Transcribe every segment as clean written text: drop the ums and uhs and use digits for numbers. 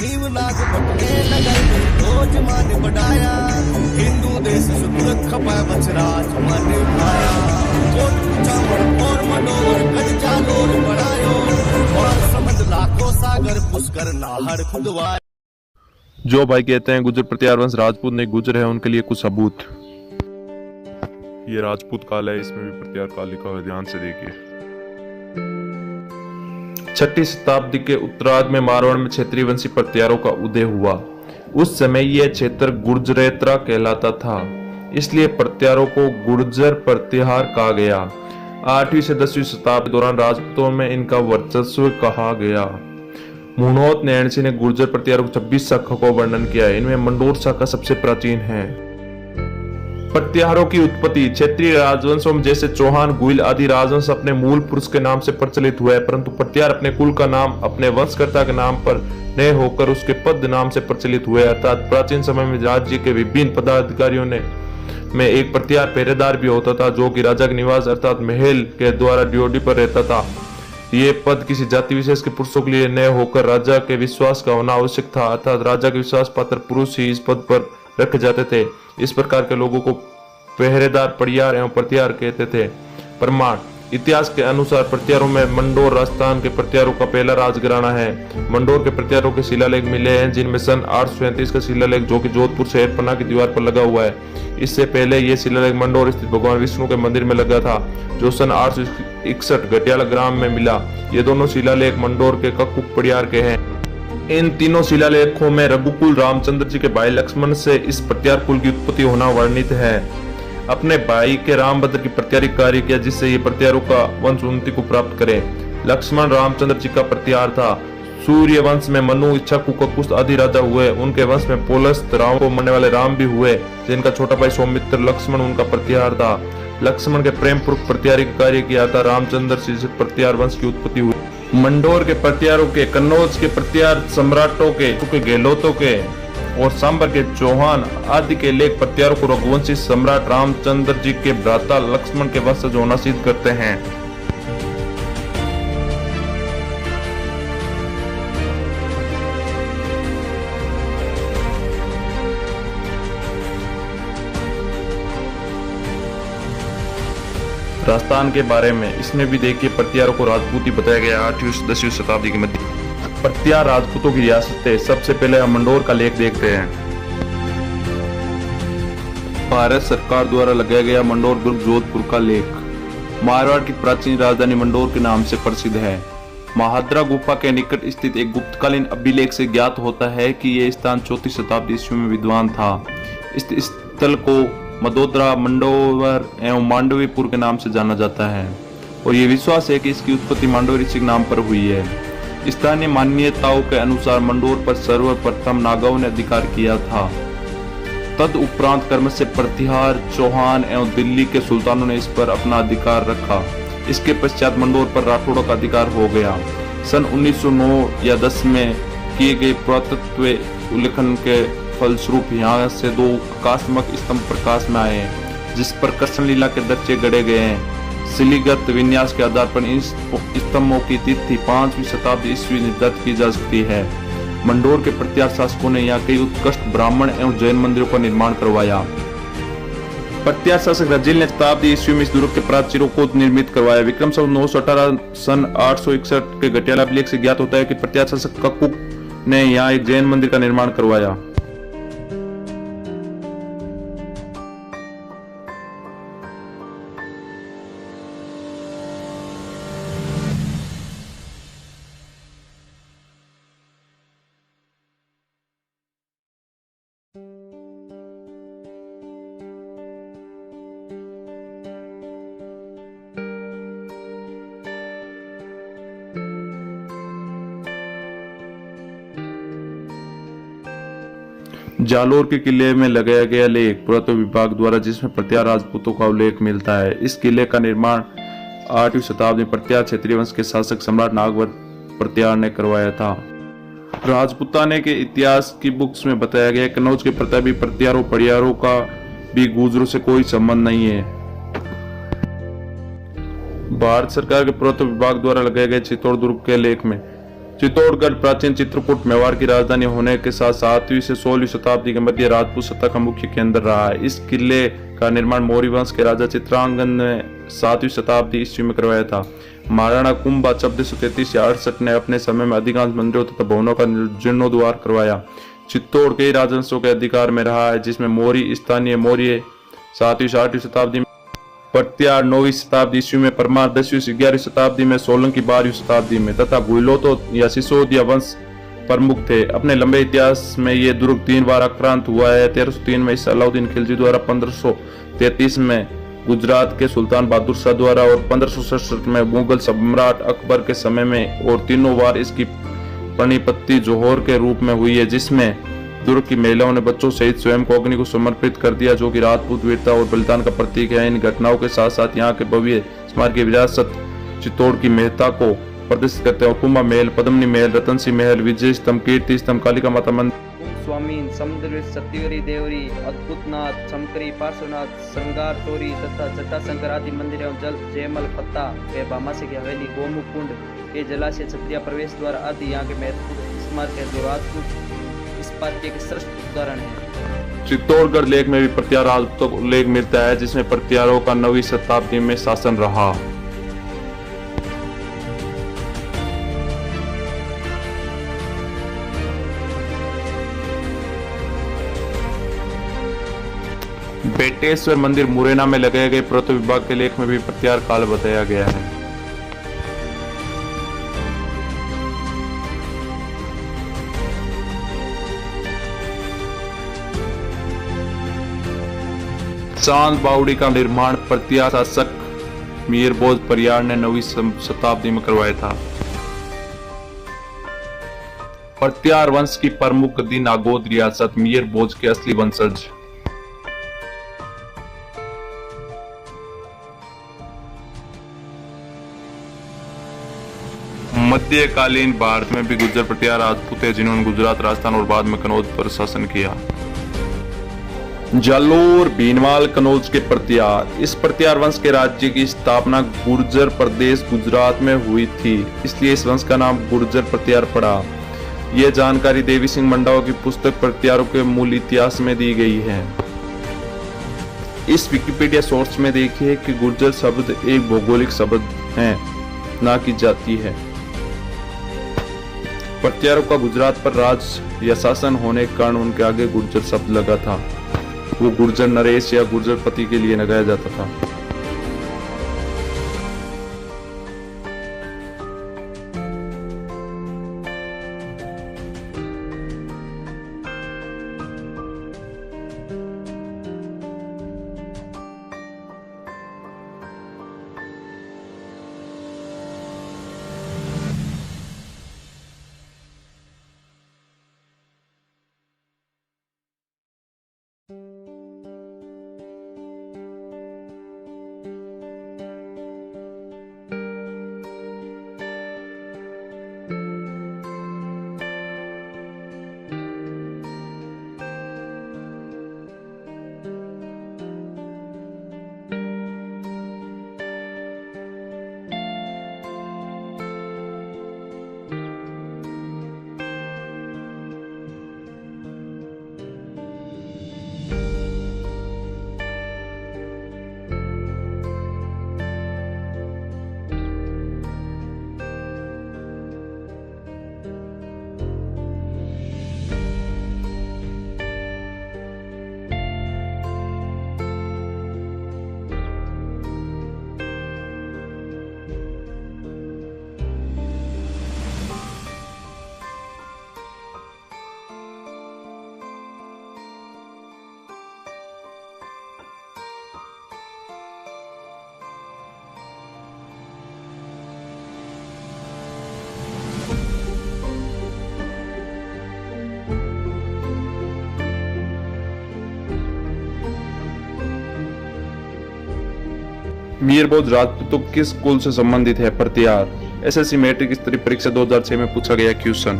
नींव लाग पटने लगाई रोज मान बढ़ाया हिंदू देश सुदूर खपाए बचराज मन उठाया कोट चावड़ और मनोहर गज चालोर बढ़ायो और समझ लाखों सागर पुष्कर नाहर खुदवाए। जो भाई कहते हैं गुर्जर प्रत्यार वंश राजपूत नहीं गुर्जर है, उनके लिए कुछ सबूत। ये राजपूत काल है, इसमें भी प्रत्यार काल लिखा हुआ है, ध्यान से देखिए। 6ठी शताब्दी के उत्तरार्ध में मारवाड़ में क्षेत्रीय वंशी प्रत्यारों का उदय हुआ। उस समय यह क्षेत्र गुर्जरेत्रा कहलाता था, इसलिए प्रत्यारों को गुर्जर प्रत्यार कहा गया। 8वीं से 10वीं शताब्दी के दौरान राजपूतों में इनका वर्चस्व कहा गया। मुनोत नैणसी ने गुर्जर प्रत्यारों को 26 शाखा को वर्णन किया है, इनमें मंडोर शाखा सबसे प्राचीन है। प्रत्यारों की उत्पत्ति क्षेत्रीय राजवंशों में जैसे चौहान, गुइल आदि राजवंश अपने मूल पुरुष के नाम से प्रचलित हुआ है, परंतु प्रत्यार अपने कुल का नाम अपने वंशकर्ता के नाम पर न होकर उसके पद नाम से प्रचलित हुए। अर्थात प्राचीन समय में राज्य के विभिन्न पदाधिकारियों में एक प्रत्यार पहरेदार भी होता था, जो कि राजा के निवास अर्थात महल के द्वारा ड्योढ़ी पर रहता था। ये पद किसी जाति विशेष के पुरुषों के लिए न होकर राजा के विश्वास का होना आवश्यक था, अर्थात राजा के विश्वास पात्र पुरुष ही इस पद पर रखे जाते थे। इस प्रकार के लोगों को पहरेदार, पड़ियार एवं प्रत्यार कहते थे। प्रमाण इतिहास के अनुसार प्रत्यारों में मंडोर राजस्थान के प्रत्यारों का पहला राजघराना है। मंडोर के प्रत्यारों के शिलालेख मिले हैं, जिनमें सन 837 का शिलालेख जो कि जोधपुर शहर पन्ना की दीवार पर लगा हुआ है। इससे पहले यह शिलालेख मंडोर स्थित भगवान विष्णु के मंदिर में लगा था, जो सन 861 घटियाला ग्राम में मिला। ये दोनों शिलालेख मंडोर के कक्कुक पड़ियार के हैं। इन तीनों शिलालेखों में रघुकुल रामचंद्र जी के भाई लक्ष्मण से इस प्रत्यार कुल की उत्पत्ति होना वर्णित है। अपने भाई के रामभद्र की प्रत्यारी कार्य किया, जिससे ये प्रत्यारों का वंश उन्नति को प्राप्त करे। लक्ष्मण रामचंद्र जी का प्रत्यार था। सूर्य वंश में मनु, इच्छाकु, ककुस्त आदि राजा हुए। उनके वंश में पोलस्त, राम को मरने वाले राम भी हुए, जिनका छोटा भाई सौमित्र लक्ष्मण उनका प्रत्यार था। लक्ष्मण के प्रेम पूर्वक प्रत्यारी कार्य किया था। रामचंद्र से प्रत्यार वंश की उत्पत्ति हुई। मंडोर के प्रत्यारों के, कन्नौज के प्रत्यार सम्राटों के गहलोतों के और सांबर के चौहान आदि के लेख प्रत्यारों को रघुवंशी सम्राट रामचंद्र जी के भ्राता लक्ष्मण के वंशज होना सिद्ध करते हैं। राजस्थान के बारे में इसमें भी देखिए, प्रत्यारों को राजपूती बताया गया 8वीं से 10वीं शताब्दी के मध्य। प्रत्यार राजपूतों की रियासत है। सबसे पहले हम मंडोर का लेख देखते हैं। भारत सरकार द्वारा लगाया गया मंडोर दुर्ग जोधपुर का लेख मारवाड़ की प्राचीन राजधानी मंडोर के नाम से प्रसिद्ध है। महाद्रा गुफा के निकट स्थित एक गुप्तकालीन अभिलेख से ज्ञात होता है कि यह स्थान 34 शताब्दी ईस्वी में विद्वान था। इस स्थल को मदोदरा, मंडोवर एवं मांडवीपुर के नाम से जाना जाता है और ये विश्वास है कि इसकी उत्पत्ति मांडव ऋषि के नाम पर हुई है। स्थानीय मान्यताओं के अनुसार मंडोर पर सर्वप्रथम नागाओं ने अधिकार किया था। तद उपरांत क्रम से प्रतिहार, चौहान एवं दिल्ली के सुल्तानों ने इस पर अपना अधिकार रखा। इसके पश्चात मंडोर पर राठौड़ों का अधिकार हो गया। सन 1909 या 10 में किए गए पुरातत्व उल्लेखन के फलस्वरूप यहाँ से 2 आकाशमक स्तंभ प्रकाश में आए, जिस पर कृष्ण लीला के दर्चे गढ़े गए हैं। शिलागत विन्यास के आधार पर इन स्तंभों की तिथि 5वीं शताब्दी ईस्वी निर्धारित की जा सकती है। मंडोर के प्रत्यार शासकों ने यहाँ कई उत्कृष्ट ब्राह्मण एवं जैन मंदिरों का निर्माण करवाया। प्रत्यार शासक रजिल ने शताब्दी ईस्वी में इस दुर्ग के प्राचीरों को निर्मित करवाया। विक्रम संवत 918 सन 861 के घटियाला अभिलेख से ज्ञात होता है कि प्रत्यार शासक ककुक ने यहाँ एक जैन मंदिर का निर्माण करवाया। जालोर के किले में लगाया गया लेख पुरातत्व विभाग द्वारा, जिसमें प्रत्यार राजपूतों का उल्लेख मिलता है। इस किले का निर्माण 8वीं शताब्दी में प्रत्यार क्षेत्रीय वंश के शासक सम्राट नागवर प्रत्यार ने करवाया था। राजपूताने के इतिहास की बुक्स में बताया गया कन्नौज के प्रतापी प्रत्यारों पड़ियारों का भी गुर्जरों से कोई संबंध नहीं है। भारत सरकार के पुरातत्व विभाग द्वारा लगाए गए चित्तौड़ दुर्ग के लेख में चित्तौड़गढ़ प्राचीन चित्रकूट मेवाड़ की राजधानी होने के साथ 7वीं से 16वीं शताब्दी के मध्य राजपूत सत्ता का मुख्य केंद्र रहा है। इस किले का निर्माण मौर्य वंश के राजा चित्रांगन ने 7वीं शताब्दी ईस्वी में करवाया था। महाराणा कुंभा 1433 या 68 ने अपने समय में अधिकांश मंदिरों तथा भवनों का जीर्णोद्धार करवाया। चित्तौड़ कई राजवंशों के अधिकार में रहा है, जिसमें मौर्य, स्थानीय मौर्य 7वीं से 8वीं शताब्दी में, प्रत्यार 9वीं शताब्दी ईस्वी में, परमार 10वीं से 11वीं शताब्दी में, सोलंकी 12वीं शताब्दी में तथा भूलोतो या सिसोदिया वंश प्रमुख थे। अपने लंबे इतिहास में ये दुर्ग 3 बार आक्रांत हुआ है। 1303 में इसे अलाउद्दीन खिलजी द्वारा, 1533 में गुजरात के सुल्तान बहादुर शाह द्वारा और 1567 में मुगल सम्राट अकबर के समय में, और तीनों बार इसकी प्रणिपत्ति जोहर के रूप में हुई है, जिसमें दुर्ग की महिलाओं ने बच्चों सहित स्वयं को अग्नि को समर्पित कर दिया, जो कि राजपूत वीरता और बलिदान का प्रतीक है। इन घटनाओं के साथ साथ यहाँ के भव्य स्मारकीय विरासत चित्तौड़ की महत्ता को प्रदर्शित करते हैं। कुंभा महल, पद्मनी महल, रतन सिंह महल, विजय स्तंभ, कीर्ति स्तंभ, कालिका माता मंदिर, स्वामी, समुद्र, सत्यवरी देवरी, अद्भुतनाथ, शंकरी, पार्श्वनाथ, श्रृंगार टोरी तथा जटाशंकर आदि मंदिर एवं जल जयमल फत्ता व भामासी की हवेली, गोमुख कुंड के जलाशय, क्षत्रिय प्रवेश द्वार आदि यहाँ के महत्वपूर्ण स्मारक है, जो राजपूत स्थापत्य के श्रेष्ठ उदाहरण है। चित्तौड़गढ़ लेख में भी प्रत्यार राजपूतों का उल्लेख मिलता है, जिसमें प्रत्यारों का 9वीं शताब्दी में शासन रहा। बेटेश्वर मंदिर मुरैना में लगाए गए पुरातत्व विभाग के लेख में भी प्रत्यार काल बताया गया है। चांद बावड़ी का निर्माण प्रत्यार शासक मीरभोज परियार ने 9वीं शताब्दी में करवाया था। प्रत्यार वंश की प्रमुख दी नागौद रियासत मीरभोज के असली वंशज। मध्यकालीन भारत में भी गुर्जर प्रत्यार राजपूत थे, जिन्होंने गुजरात, राजस्थान और बाद में कनौज पर शासन किया। जालोर, भीनमाल, कनौज के प्रत्यार। इस प्रत्यार वंश के राज्य की स्थापना गुर्जर प्रदेश गुजरात में हुई थी, इसलिए इस वंश का नाम गुर्जर प्रत्यार पड़ा। यह जानकारी देवी सिंह मंडावा की पुस्तक प्रत्यारों के मूल इतिहास में दी गई है। इस विकिपीडिया सोर्स में देखिए कि गुर्जर शब्द एक भौगोलिक शब्द है, ना कि जाति है। प्रत्यारों का गुजरात पर राज या शासन होने के कारण उनके आगे गुर्जर शब्द लगा था। वो गुर्जर नरेश या गुर्जर पति के लिए लगाया जाता था। मीरभोज राजपूतों किस कुल से संबंधित है? प्रत्यार। एसएससी मैट्रिक स्तरीय परीक्षा 2006 में पूछा गया क्वेश्चन।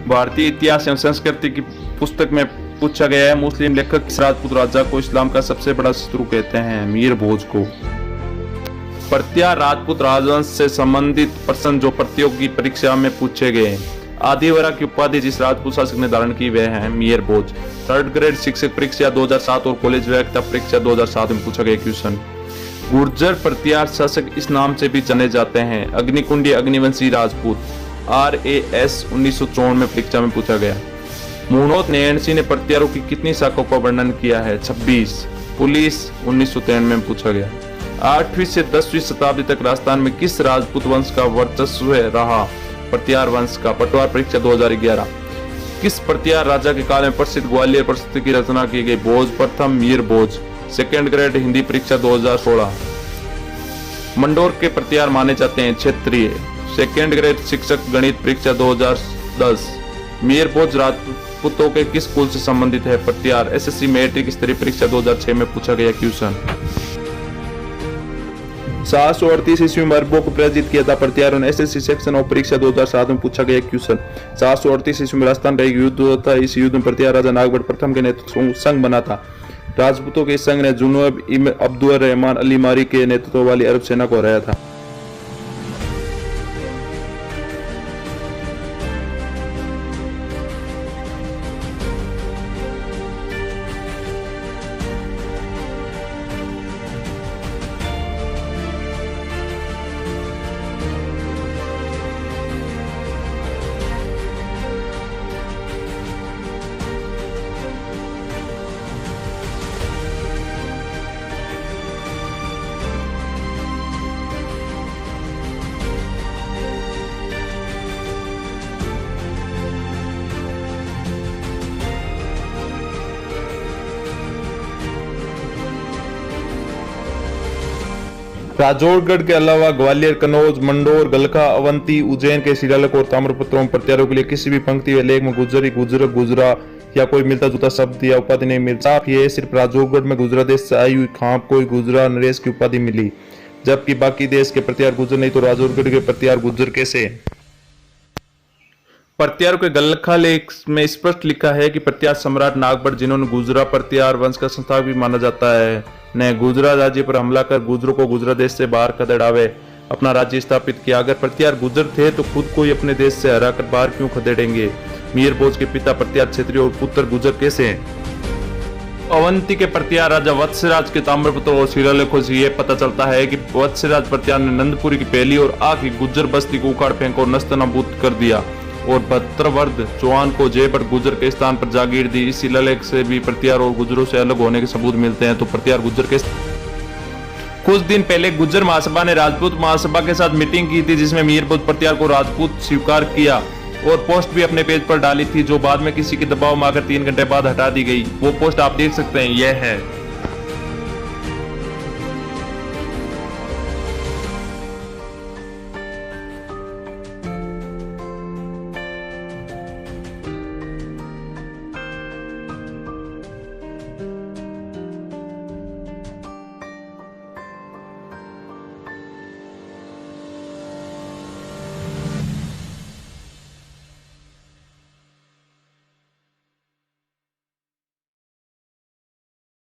भारतीय इतिहास एवं संस्कृति की पुस्तक में पूछा गया है, मुस्लिम लेखक किस राजपूत राजा को इस्लाम का सबसे बड़ा शत्रु कहते हैं? मीरभोज को। प्रत्यार राजपूत राजवंश से संबंधित प्रश्न जो प्रतियोगी परीक्षा में पूछे गए। आदिवरा की उपाधि जिस राजपूत शासक ने धारण की वह है मियर भोज। थर्ड ग्रेड शिक्षक परीक्षा 2007 और कॉलेज व्याख्या परीक्षा 2007 में पूछा गया क्वेश्चन। गुर्जर प्रत्यार शासक इस नाम से भी जाने जाते हैं अग्निकुंडी अग्निवंशी राजपूत। RAS 1954 में परीक्षा में पूछा गया। मुनोत नैणसी ने प्रत्यारों की कितनी शाखाओं का वर्णन किया है? 26। पुलिस 1993 में पूछा गया। 8वीं से 10वीं शताब्दी तक राजस्थान में किस राजपूत वंश का वर्चस्व रहा? प्रत्यार वंश का। पटवार परीक्षा 2011। किस प्रत्यार राजा के काल में प्रसिद्ध ग्वालियर प्रस्तुति की रचना की गई? भोज प्रथम मीर भोज। सेकेंड ग्रेड हिंदी परीक्षा 2016। मंडोर के प्रत्यार माने जाते हैं क्षेत्रीय। सेकेंड ग्रेड शिक्षक गणित परीक्षा 2010। मीर भोज राजपूतों के किस कुल से संबंधित है? प्रत्यार। SSC मैट्रिक स्तरीय परीक्षा 2006 में पूछा गया क्वेश्चन। 738 ईस्वी में अरबों को पराजित किया था प्रत्यारों ने। SSC सेक्शन ऑफ परीक्षा 2007 में पूछा गया क्वेश्चन। 738 ईस्वी में राजस्थान का एक युद्ध हुआ था। इस युद्ध में प्रत्यार राजा नागभट्ट प्रथम के नेतृत्व संघ बना था। राजपूतों के इस संघ ने जुनूब इब्न अब्दुर रहमान अली मारी के नेतृत्व वाली अरब सेना को हराया था। राजौरगढ़ के अलावा ग्वालियर, कन्नौज, मंडोर, गलखा, अवंती, उज्जैन के शिलालेख और ताम्रपत्रों में प्रत्यारों के लिए किसी भी पंक्ति व लेख में गुजरी, गुजर, गुजरा या कोई मिलता जुलता शब्द या उपाधि नहीं मिलता। साफ ये सिर्फ राजौरगढ़ में गुजरा देश से आई हुई खाप कोई गुजरा नरेश की उपाधि मिली, जबकि बाकी देश के प्रत्यार गुजर नहीं। तो राजौरगढ़ के प्रत्यार गुजर कैसे? प्रत्यारों के गलखा लेख में स्पष्ट लिखा है कि प्रत्यार सम्राट नागभट्ट जिन्होंने गुजरा प्रत्यार वंश का संस्थापक भी माना जाता है ने गुजरा राज्य पर हमला कर गुजरों को गुजरा देश से बाहर खदेड़ावे अपना राज्य स्थापित किया। अगर प्रत्यार गुजर थे तो खुद को ही अपने देश से हराकर बाहर क्यों खदेड़ेंगे? मीर भोज के पिता प्रत्यार क्षेत्रीय और पुत्र गुजर कैसे हैं? अवंती के प्रत्यार राजा वत्सराज के ताम्रपत्र और शिलालेखों से यह पता चलता है कि वत्सराज प्रत्यार ने नंदपुरी की पहली और आखिरी गुजर बस्ती को उखाड़ फेंक और नस्तनाबूद कर दिया और भद्रवर्द चौहान को जयपुर गुजर के स्थान पर जागीर दी। इस शिलालेख से भी प्रत्यार और गुजरों से अलग होने के सबूत मिलते हैं। तो प्रत्यार गुजर के कुछ दिन पहले गुजर महासभा ने राजपूत महासभा के साथ मीटिंग की थी, जिसमें मीर भोज प्रत्यार को राजपूत स्वीकार किया और पोस्ट भी अपने पेज पर डाली थी, जो बाद में किसी के दबाव में आकर 3 घंटे बाद हटा दी गई। वो पोस्ट आप देख सकते हैं, यह है।